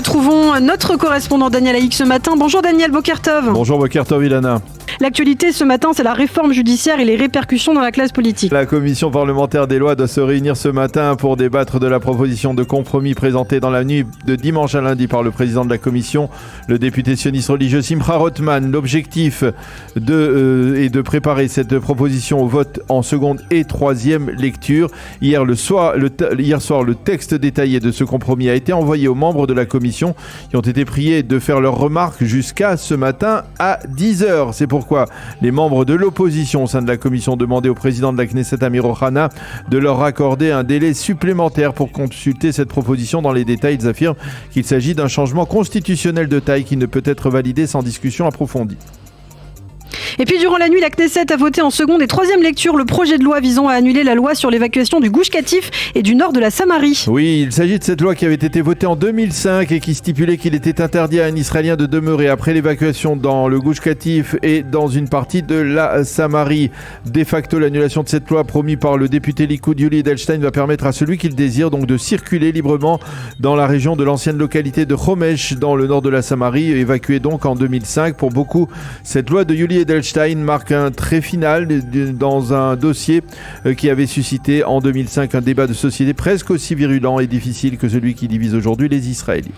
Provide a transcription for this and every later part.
retrouvons notre correspondant Daniel Haïk ce matin. Bonjour Daniel, Boker Tov. Bonjour Boker Tov, Ilana. L'actualité ce matin, c'est la réforme judiciaire et les répercussions dans la classe politique. La commission parlementaire des lois doit se réunir ce matin pour débattre de la proposition de compromis présentée dans la nuit de dimanche à lundi par le président de la commission, le député sioniste religieux Simcha Rothman. L'objectif est de préparer cette proposition au vote en seconde et troisième lecture. Hier soir, le texte détaillé de ce compromis a été envoyé aux membres de la commission qui ont été priés de faire leurs remarques jusqu'à ce matin à 10h. C'est pourquoi les membres de l'opposition au sein de la commission ont demandé au président de la Knesset, Amir Ohana, de leur accorder un délai supplémentaire pour consulter cette proposition dans les détails. Ils affirment qu'il s'agit d'un changement constitutionnel de taille qui ne peut être validé sans discussion approfondie. Et puis durant la nuit, la Knesset a voté en seconde et troisième lecture le projet de loi visant à annuler la loi sur l'évacuation du Gush Katif et du nord de la Samarie. Oui, il s'agit de cette loi qui avait été votée en 2005 et qui stipulait qu'il était interdit à un Israélien de demeurer après l'évacuation dans le Gush Katif et dans une partie de la Samarie. De facto, l'annulation de cette loi promise par le député Likoud Yuli Edelstein va permettre à celui qui le désire donc de circuler librement dans la région de l'ancienne localité de Homesh dans le nord de la Samarie, évacuée donc en 2005. Pour beaucoup, cette loi de Yuli Edelstein marque un trait final dans un dossier qui avait suscité en 2005 un débat de société presque aussi virulent et difficile que celui qui divise aujourd'hui les Israéliens.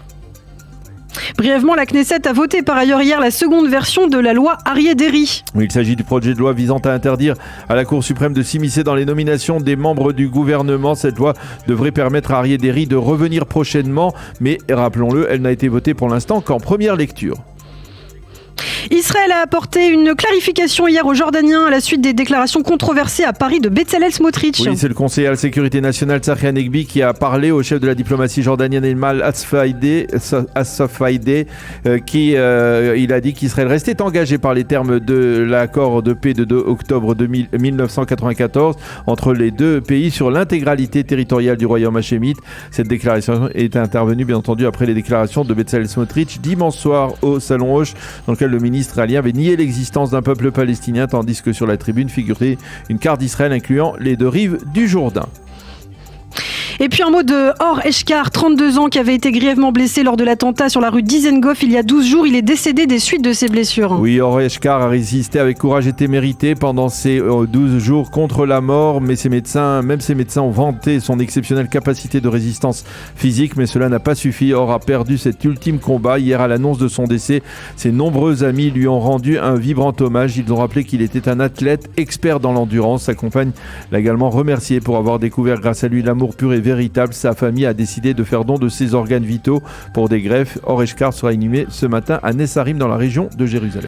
Brièvement, la Knesset a voté par ailleurs hier la seconde version de la loi Aryeh Deri. Oui, il s'agit du projet de loi visant à interdire à la Cour suprême de s'immiscer dans les nominations des membres du gouvernement. Cette loi devrait permettre à Aryeh Deri de revenir prochainement, mais rappelons-le, elle n'a été votée pour l'instant qu'en première lecture. Israël a apporté une clarification hier aux Jordaniens à la suite des déclarations controversées à Paris de Bezalel Smotrich. Oui, c'est le conseiller à la sécurité nationale Tzachi Hanegbi qui a parlé au chef de la diplomatie jordanienne Elmal Assafaïdeh il a dit qu'Israël restait engagé par les termes de l'accord de paix de 2 octobre 1994 entre les deux pays sur l'intégralité territoriale du royaume hachémite. Cette déclaration est intervenue bien entendu après les déclarations de Bezalel Smotrich dimanche soir au Salon Hoche, dans lequel le ministre israélien avait nié l'existence d'un peuple palestinien, tandis que sur la tribune figurait une carte d'Israël incluant les deux rives du Jourdain. Et puis un mot de Or Eshkar, 32 ans, qui avait été grièvement blessé lors de l'attentat sur la rue Dizengoff il y a 12 jours. Il est décédé des suites de ses blessures. Oui, Or Eshkar a résisté avec courage et témérité pendant ces 12 jours contre la mort, mais ses médecins ont vanté son exceptionnelle capacité de résistance physique, mais cela n'a pas suffi. Or a perdu cet ultime combat. Hier, à l'annonce de son décès, ses nombreux amis lui ont rendu un vibrant hommage. Ils ont rappelé qu'il était un athlète expert dans l'endurance. Sa compagne l'a également remercié pour avoir découvert grâce à lui l'amour pur et véritable. Sa famille a décidé de faire don de ses organes vitaux pour des greffes. Or Eshkar sera inhumé ce matin à Nessarim dans la région de Jérusalem.